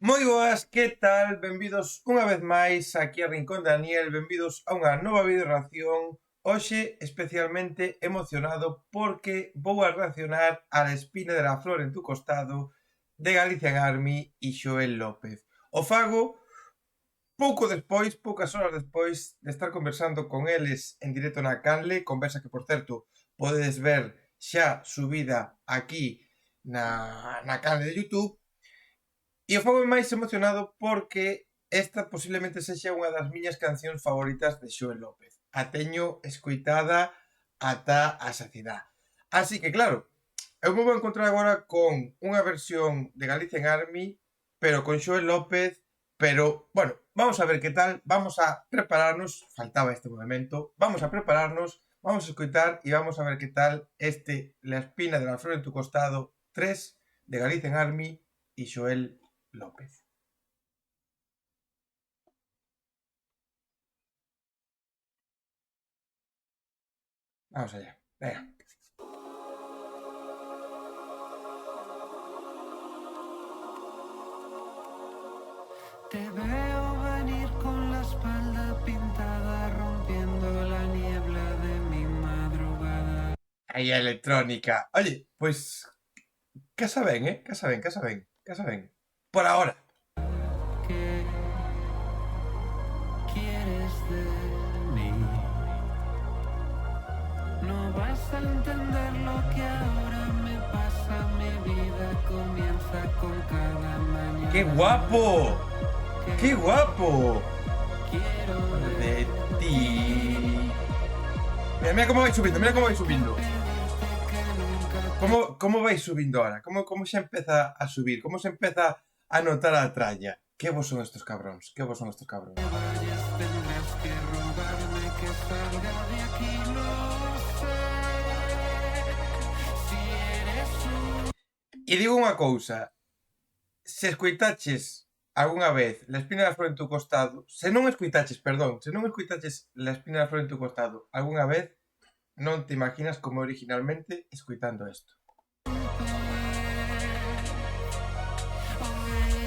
Moi boas, que tal? Benvidos unha vez máis aquí a Rincón de Daniel, benvidos a unha nova video reacción. Hoxe especialmente emocionado porque vou a reaccionar á espina de la flor en tu costado de Galician Army e Xoel López. O fago pouco despois, poucas horas despois de estar conversando con eles en directo na canle, conversa que, por certo, podedes ver xa subida aquí na canle de YouTube. E o fago máis emocionado porque esta posiblemente sexa unha das miñas cancións favoritas de Xoel López. A teño escoitada ata a saciedade. Así que, claro, eu me vou encontrar agora con unha versión de Galician Army, pero con Xoel López, pero, bueno, vamos a ver que tal, vamos a prepararnos, faltaba este movimento, vamos a prepararnos, vamos a escoitar e vamos a ver que tal este La espina de la flor en tu costado 3 de Galician Army e Xoel López. Vamos allá, venga. Te veo venir con la espalda pintada, rompiendo la niebla de mi madrugada. Aí a electrónica. Oye, pues casa ben, casa ben, casa ben, casa ben. Por ahora. ¿Qué quieres de mí? No vas a entender lo que ahora me pasa. Mi vida comienza con cada mañana. ¡Qué guapo! ¡Qué guapo! Quiero De ti. Mira, mira cómo vais subindo, mira cómo vais subindo. Como vais subindo ahora? Como se empeza a subir? Como se empeza a notar a tralla? Que vos son estos cabróns? Que vos son estos cabróns? vayas, tendrás que robarme que salga de aquí, no sé si eres un... E digo unha cousa, se escoitaches algunha vez La espina da flor en tu costado, se non escoitaches La espina da flor en tu costado algunha vez, non te imaginas como originalmente escoitando isto.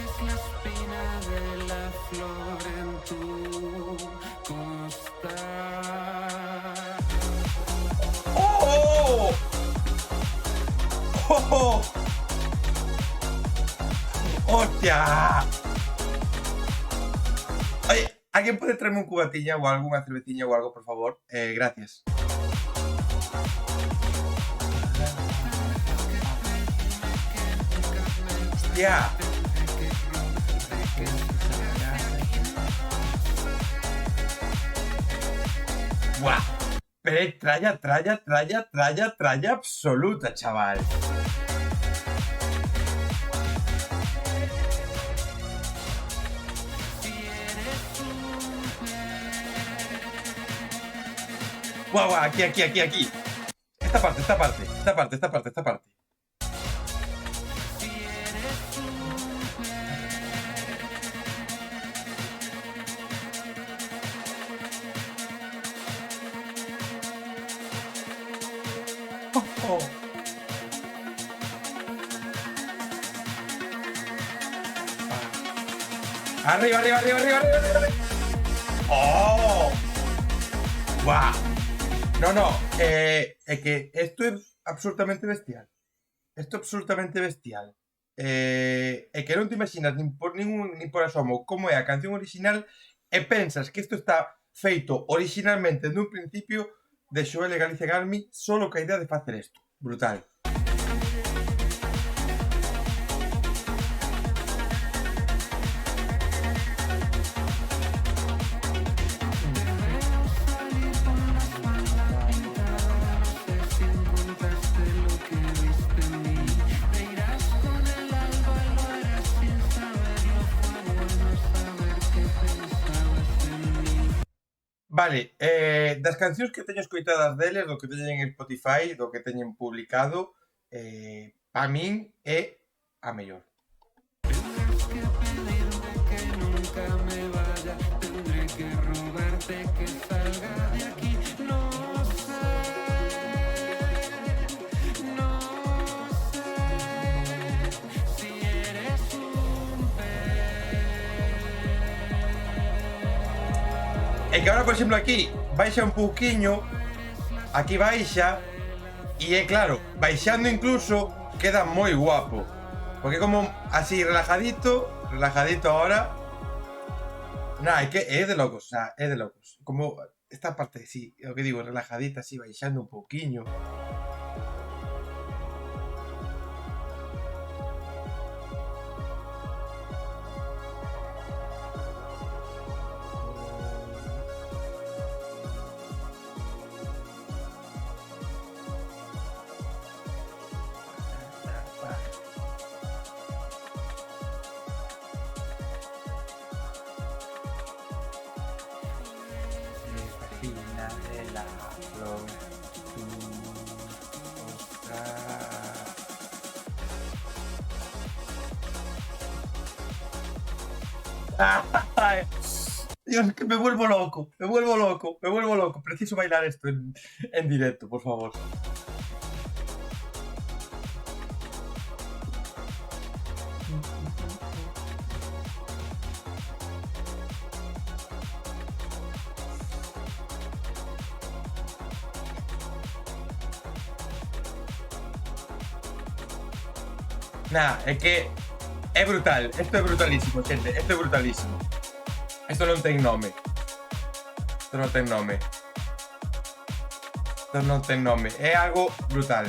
Es la espina de la flor en tu costado. ¡Oh! ¡Oh! ¡Hostia! Oye, ¿alguien puede traerme un cubatilla o alguna cervecilla o algo, por favor? Gracias. ¡Hostia! ¡Buah! Pero es tralla absoluta, chaval. Guau, guau, aquí. Esta parte. Oh. Arriba. Oh. Guau. No, é que isto é absolutamente bestial. É que non te imaginas nin por asomo como é a canción original e pensas que isto está feito originalmente nun principio de Xoel e Galician Army solo ca idea de facer isto. Brutal. Vale, das cancións que teño escoitadas deles, do que teñen en Spotify, do que teñen publicado, pa min é a mellor. É que agora, por exemplo, aquí baixa un pouquiño, aquí baixa, e é claro, baixando incluso queda moi guapo. Porque como así relajadito ahora. Nah, é que é de locos, o sea, é de locos. Como esta parte, sí, o que digo, relajadita, así, baixando un pouquiño. Fascina de la flor, tu Ay, Dios, que me vuelvo loco, me vuelvo loco, me vuelvo loco. Preciso bailar esto en directo, por favor. Nah, é que é brutal, isto é brutalísimo, xente, isto é brutalísimo. Isto non ten nome. Isto non ten nome. Isto non ten nome, é algo brutal.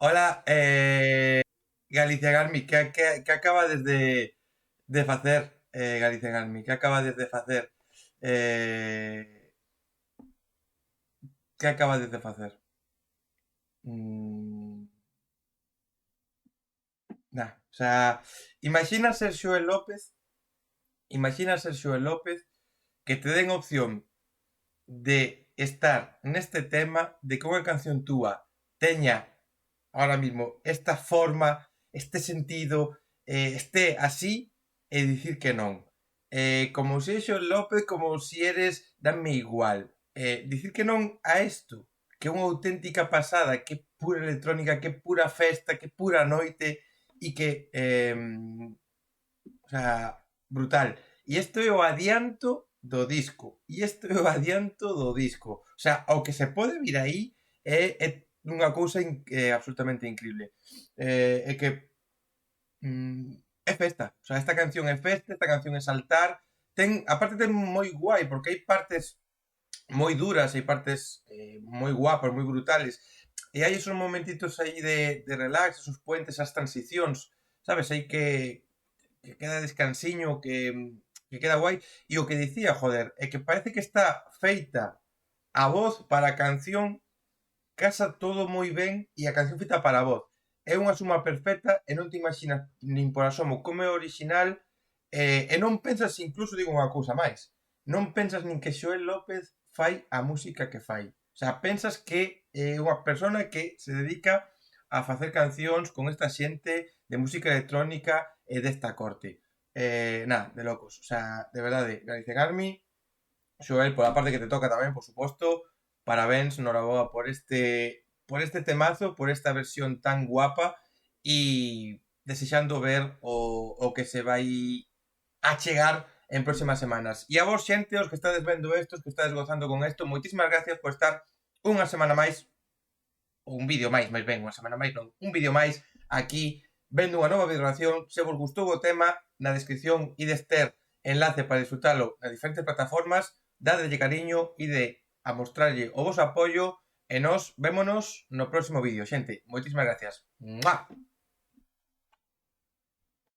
Hola, Galicia Garmi, que acabades de facer, Galicia Garmi, que acabades de facer? Que acabades de facer? Mm, nah, o sea, imagina ser Xoel López, que te den opción de estar neste tema, de que unha canción túa teña ahora mismo esta forma, este sentido, esté así, e dicir que non. Como se Xoel López, como si eres dame igual. Dicir que non a isto, que é unha auténtica pasada, que pura electrónica, que pura festa, que pura noite, e que, o sea, brutal. E isto é o adianto do disco. E isto é o adianto do disco. O sea, o que se pode vir aí é unha cousa absolutamente increíble. É que é festa. O sea, esta canción é festa, esta canción é saltar. Aparte ten moi guai, porque hai partes moi duras, hai partes moi guapas, moi brutales. E hai esos momentitos aí de relax, esos puentes, as transicións, sabes? Hai que queda descansiño, que queda guai. E o que dicía, joder, é que parece que está feita a voz para a canción, casa todo moi ben e a canción feita para a voz. É unha suma perfecta e non te imaginas nin por asomo como é original e non pensas, incluso digo unha cousa máis, non pensas nin que Xoel López fai a música que fai. O sea, pensas que é unha persona que se dedica a facer cancións con esta xente de música electrónica e desta corte. Nada, de locos. O sea, de verdade, Galicia Army, Xoel, por a parte que te toca tamén, por suposto, parabéns, noraboa por este temazo, por esta versión tan guapa e desexando ver o que se vai a chegar en próximas semanas. E a vos, xente, os que estades vendo isto, os que estades gozando con isto, moitísimas gracias por estar unha semana máis, ou un vídeo máis ben, unha semana máis non, un vídeo máis aquí vendo unha nova videograbación. Se vos gustou o tema, na descripción ides ter enlace para disfrutalo nas diferentes plataformas, dadelle cariño, ide a mostrarlle o vos apoio e nos vémonos no próximo vídeo, xente. Moitísimas gracias. ¡Mua!